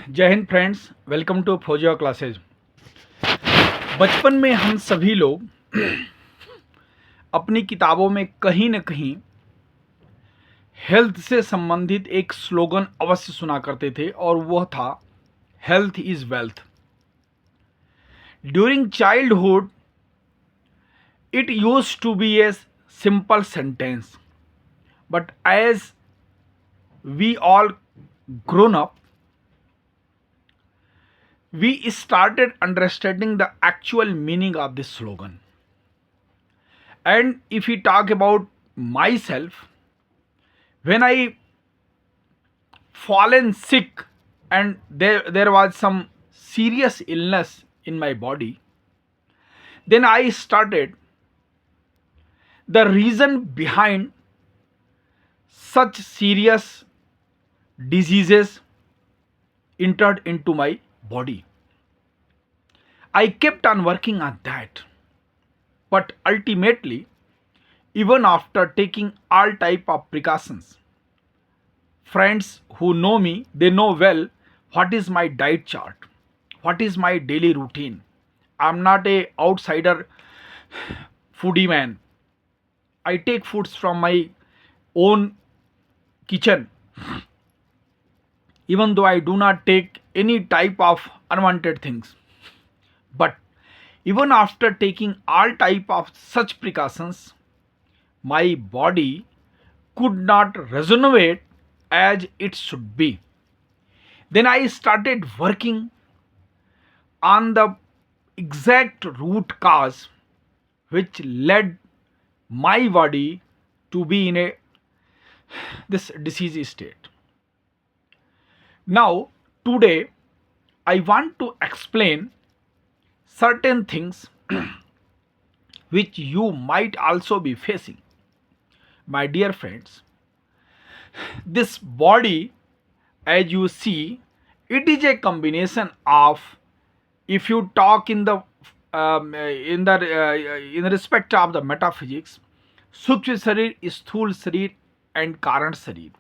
जय हिंद friends, welcome to Fauzia classes. बचपन में हम सभी लोग अपनी किताबों में कहीं न कहीं हेल्थ से संबंधित एक स्लोगन अवश्य सुना करते थे और वह था health is wealth. During childhood it used to be a simple sentence, but as we all grown up, we started understanding the actual meaning of this slogan. And if we talk about myself, when I fallen sick and there was some serious illness in my body, then I started the reason behind such serious diseases entered into my body. I kept on working on that, but ultimately, even after taking all type of precautions, friends who know me, they know well what is my diet chart, what is my daily routine. I'm not a outsider foodie man. I take foods from my own kitchen, even though I do not take any type of unwanted things. But even after taking all type of such precautions, my body could not resonate as it should be. Then I started working on the exact root cause which led my body to be in a this disease state. Now today I want to explain certain things which you might also be facing. My dear friends, this body, as you see, it is a combination of, if you talk in the in respect of the metaphysics, सूक्ष्म शरीर, स्थूल शरीर and कारण शरीर.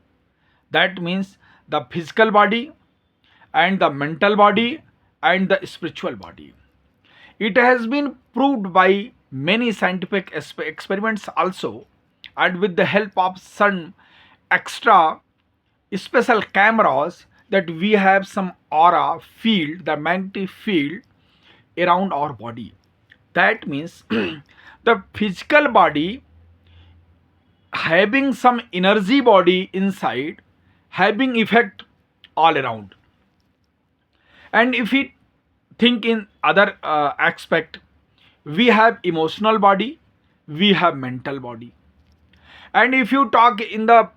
That means the physical body and the mental body and the spiritual body. It has been proved by many scientific experiments also, and with the help of some extra special cameras, that we have some aura field, the magnetic field around our body. That means the physical body having some energy body inside, having effect all around. And if we think in other aspect, we have emotional body, we have mental body. And if you talk in the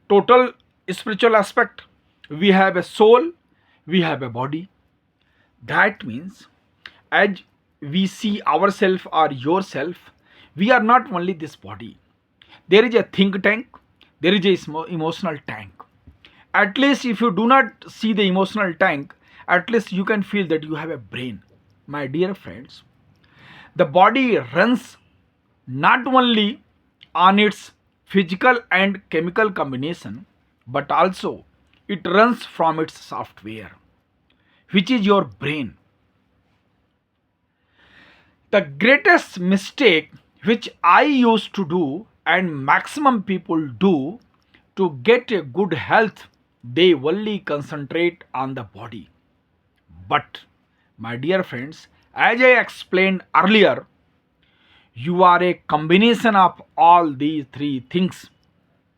total spiritual aspect, we have a soul, we have a body. That means, as we see ourselves or yourself, we are not only this body. There is a think tank, there is a emotional tank. At least if you do not see the emotional tank, at least you can feel that you have a brain. My dear friends, the body runs not only on its physical and chemical combination, but also it runs from its software, which is your brain. The greatest mistake which I used to do and maximum people do to get a good health, they only concentrate on the body. But my dear friends, as I explained earlier, you are a combination of all these three things.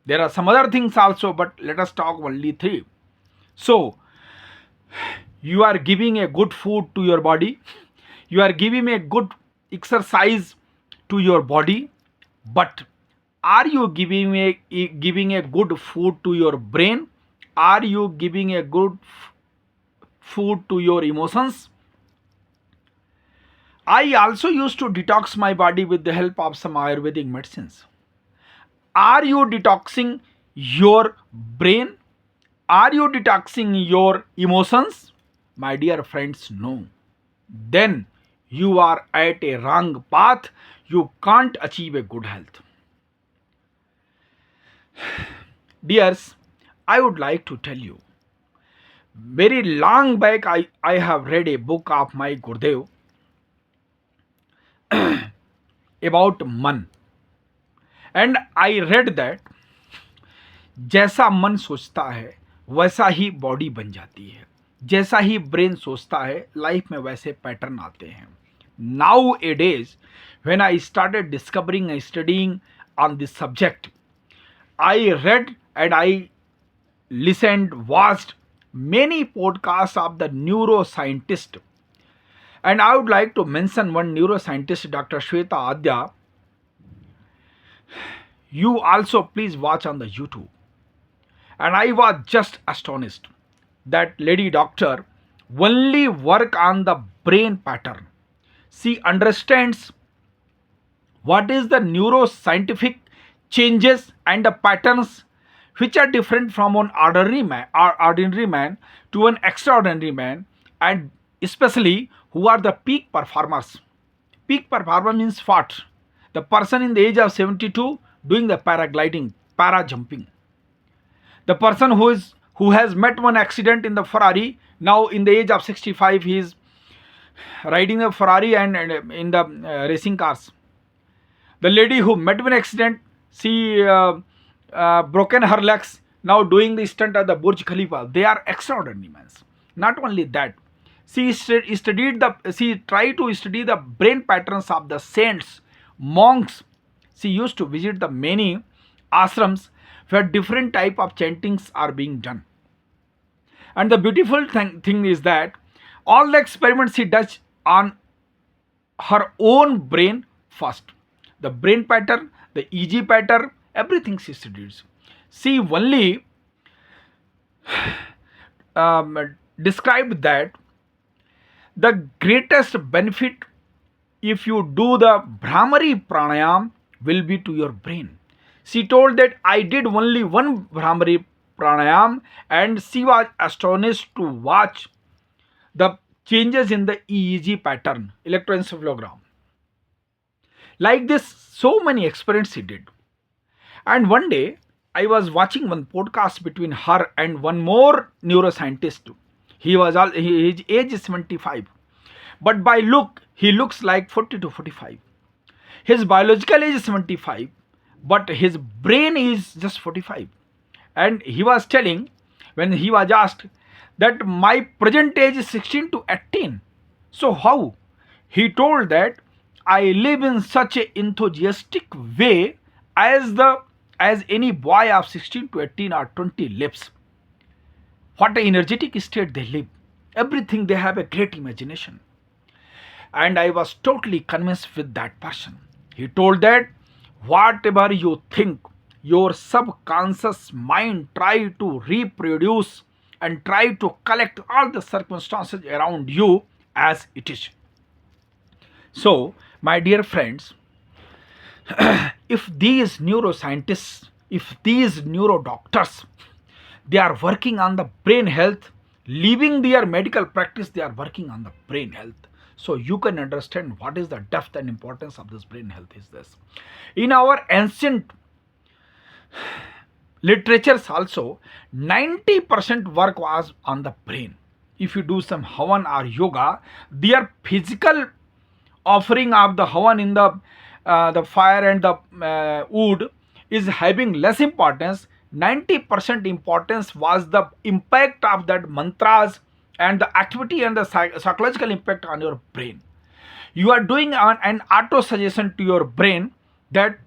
There are some other things also, but let us talk only three. So, you are giving a good food to your body, you are giving a good exercise to your body, but are you giving a good food to your brain? Are you giving a good food to your emotions? I also used to detox my body with the help of some Ayurvedic medicines. Are you detoxing your brain? Are you detoxing your emotions? My dear friends, no. Then you are at a wrong path. You can't achieve a good health. Dears, I would like to tell you, Very long back, I have read a book of my Gurdev about man, and I read that जैसा मन सोचता है वैसा ही body बन जाती है, जैसा ही brain सोचता है लाइफ में वैसे पैटर्न आते हैं. Now A days when I started discovering and studying on this subject, I read and I listened, watched many podcasts of the neuroscientist. And I would like to mention one neuroscientist, Dr. Shweta Adya. You also please watch on the YouTube. And I was just astonished that lady doctor only work on the brain pattern. She understands what is the neuroscientific changes and the patterns which are different from an ordinary man to an extraordinary man, and especially who are the peak performers. Peak performer means what? The person in the age of 72 doing the paragliding, para jumping. The person who has met one accident in the Ferrari, now in the age of 65 he is riding the Ferrari and in the racing cars. The lady who met with an accident, she broken her legs, now doing the stunt at the Burj Khalifa. They are extraordinary men. Not only that, she tried to study the brain patterns of the saints, monks. She used to visit the many ashrams where different type of chantings are being done. And the beautiful thing is that all the experiments she does on her own brain first. The brain pattern, the EG pattern, everything she studies. She only described that the greatest benefit if you do the Brahmari pranayam will be to your brain. She told that I did only one Brahmari pranayam and she was astonished to watch the changes in the EEG pattern, electroencephalogram. Like this, so many experiments he did. And one day, I was watching one podcast between her and one more neuroscientist. His age is 75, but by look he looks like 40 to 45. His biological age is 75, but his brain is just 45. And he was telling, when he was asked that my present age is 16 to 18, so how? He told that I live in such an enthusiastic way as the as any boy of 16 to 18 or 20 lives. What an energetic state they live. Everything, they have a great imagination. And I was totally convinced with that person. He told that whatever you think, your subconscious mind try to reproduce and try to collect all the circumstances around you as it is. So, my dear friends, if these neuroscientists, if these neurodoctors, they are working on the brain health, leaving their medical practice, they are working on the brain health. So you can understand what is the depth and importance of this brain health is this. In our ancient literatures also, 90% work was on the brain. If you do some havan or yoga, their physical offering of the havan in the fire and the wood is having less importance. 90% importance was the impact of that mantras and the activity and the psychological impact on your brain. You are doing an auto suggestion to your brain that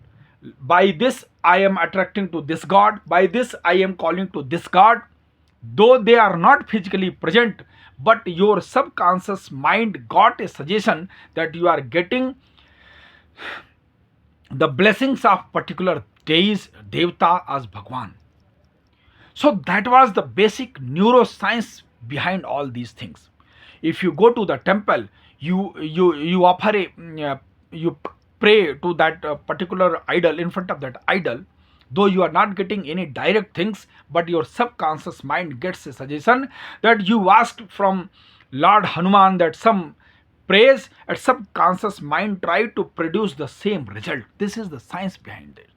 by this I am attracting to this god, by this I am calling to this god, though they are not physically present, but your subconscious mind got a suggestion that you are getting the blessings of particular days, devta as Bhagwan. So that was the basic neuroscience behind all these things. If you go to the temple, you offer you pray to that particular idol, in front of that idol, though you are not getting any direct things, but your subconscious mind gets a suggestion that you asked from Lord Hanuman that some praise, and subconscious mind try to produce the same result. This is the science behind it.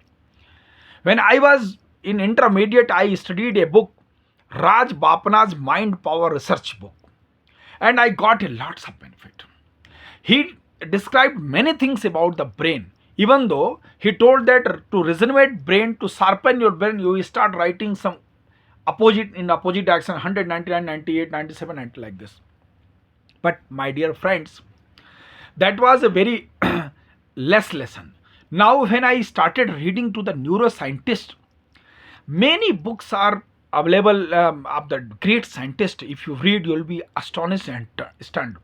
When I was in intermediate, I studied a book Raj Bapana's Mind Power Research book, and I got a lots of benefit. He described many things about the brain. Even though he told that to regenerate brain, to sharpen your brain, you will start writing some opposite in opposite direction 100, 99, 98, 97, 90 like this. But my dear friends, that was a very less lesson. Now when I started reading to the neuroscientist, many books are available of the great scientist. If you read, you'll be astonished and stunned.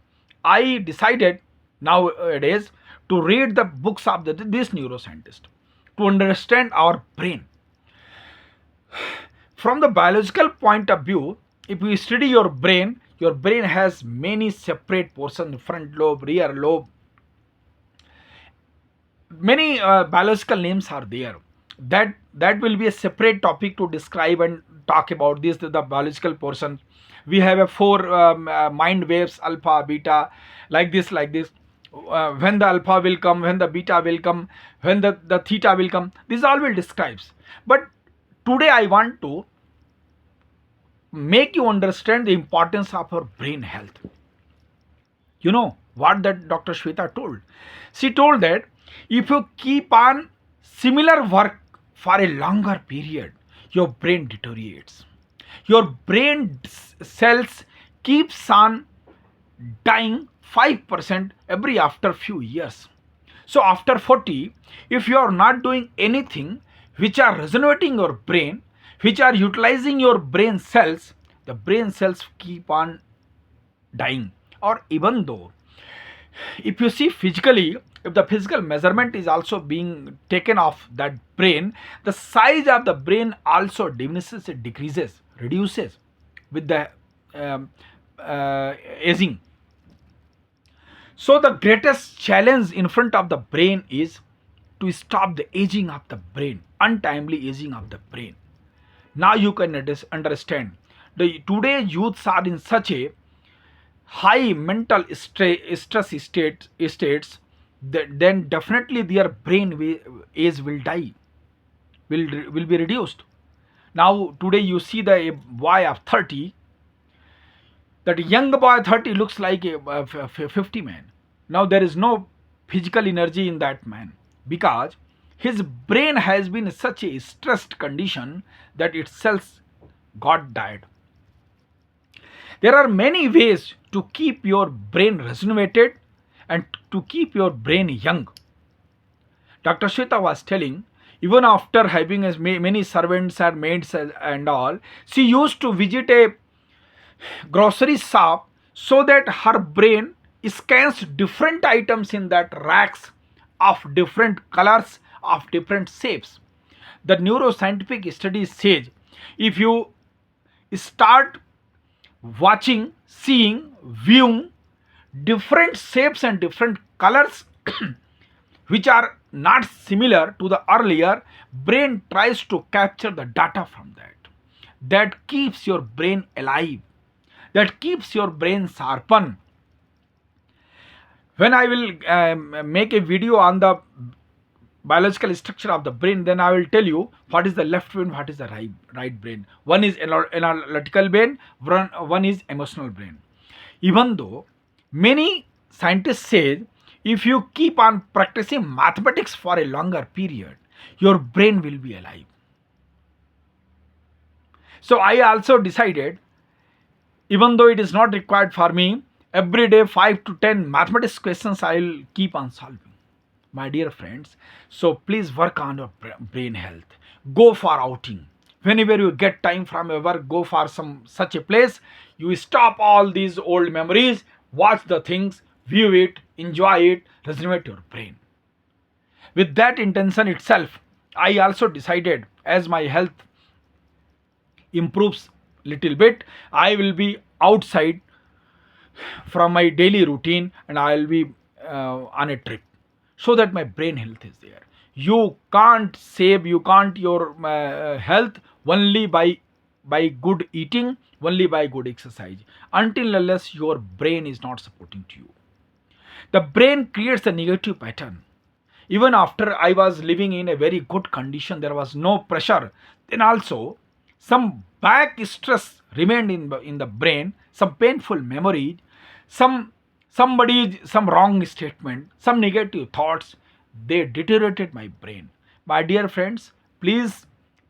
I decided nowadays to read the books of this neuroscientist to understand our brain. From the biological point of view, if you study your brain has many separate portions: front lobe, rear lobe. Many biological names are there. That will be a separate topic to describe and talk about this, the biological portion. We have a four mind waves: alpha, beta, like this. When the alpha will come, when the beta will come, when the theta will come, this all will describes. But today I want to make you understand the importance of our brain health. You know what that Dr. Shweta told? She told that if you keep on similar work for a longer period, your brain deteriorates. Your brain cells keeps on dying 5% every after few years. So after 40, if you are not doing anything which are regenerating your brain, which are utilizing your brain cells, the brain cells keep on dying. Or even though, if you see physically, if the physical measurement is also being taken off that brain, the size of the brain also diminishes, it decreases, reduces with the um, aging. So the greatest challenge in front of the brain is to stop the aging of the brain, untimely aging of the brain. Now you can understand the today youths are in such a high mental stress states, that then definitely their brain age will die, will be reduced. Now today you see the a boy of 30, that young boy 30 looks like a 50 man. Now there is no physical energy in that man, because his brain has been in such a stressed condition that its cells got died. There are many ways to keep your brain rejuvenated and to keep your brain young. Dr. Shweta was telling, even after having as many servants and maids and all, she used to visit a grocery shop so that her brain scans different items in that racks of different colors, of different shapes. The neuroscientific studies says if you start watching, seeing, viewing different shapes and different colors which are not similar to the earlier, brain tries to capture the data from that. That keeps your brain alive, that keeps your brain sharpen. When I will make a video on the biological structure of the brain, then I will tell you what is the left brain, what is the right brain. One is analytical brain, one is emotional brain. Even though many scientists say if you keep on practicing mathematics for a longer period, your brain will be alive. So I also decided, even though it is not required for me, every day 5 to 10 mathematics questions I will keep on solving, my dear friends. So please work on your brain health. Go for outing. Whenever you get time from your work, go for some such a place. You stop all these old memories, watch the things, view it, enjoy it, rejuvenate your brain. With that intention itself, I also decided, as my health improves little bit, I will be outside from my daily routine, and I'll be on a trip, so that my brain health is there. You can't your health only by good eating, only by good exercise, until unless your brain is not supporting to you. The brain creates a negative pattern. Even after I was living in a very good condition, there was no pressure, then also some back stress remained in the brain, some painful memories, some wrong statement, some negative thoughts. They deteriorated my brain. My dear friends, please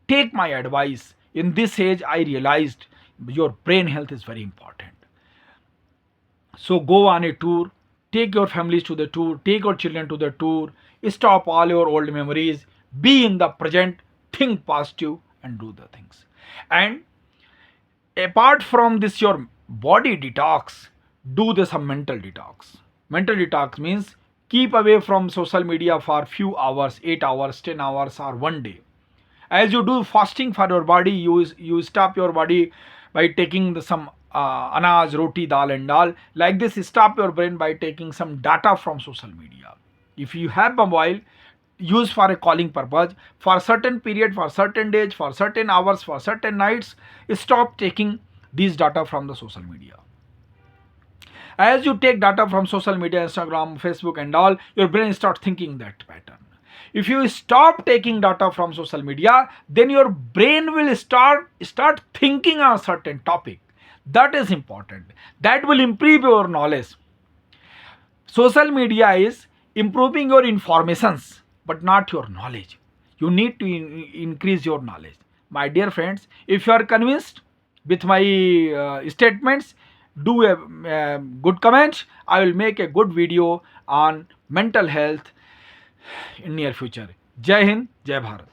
take my advice. In this age, I realized your brain health is very important. So go on a tour, take your families to the tour, take your children to the tour, stop all your old memories, be in the present, think positive, and do the things. And apart from this, your body detox, do the some mental detox. Mental detox means keep away from social media for few hours, 8 hours, 10 hours, or one day. As you do fasting for your body, you stop your body by taking some anaj, roti, dal and all. Like this, stop your brain by taking some data from social media. If you have mobile, use for a calling purpose for certain period, for certain days, for certain hours, for certain nights. Stop taking these data from the social media. As you take data from social media, Instagram, Facebook and all, your brain starts thinking that pattern. If you stop taking data from social media, then your brain will start thinking on a certain topic. That is important. That will improve your knowledge. Social media is improving your informations but not your knowledge. You need to increase your knowledge. My dear friends, if you are convinced with my statements, do a good comment. I will make a good video on mental health in near future. Jai Hind, Jai Bharat.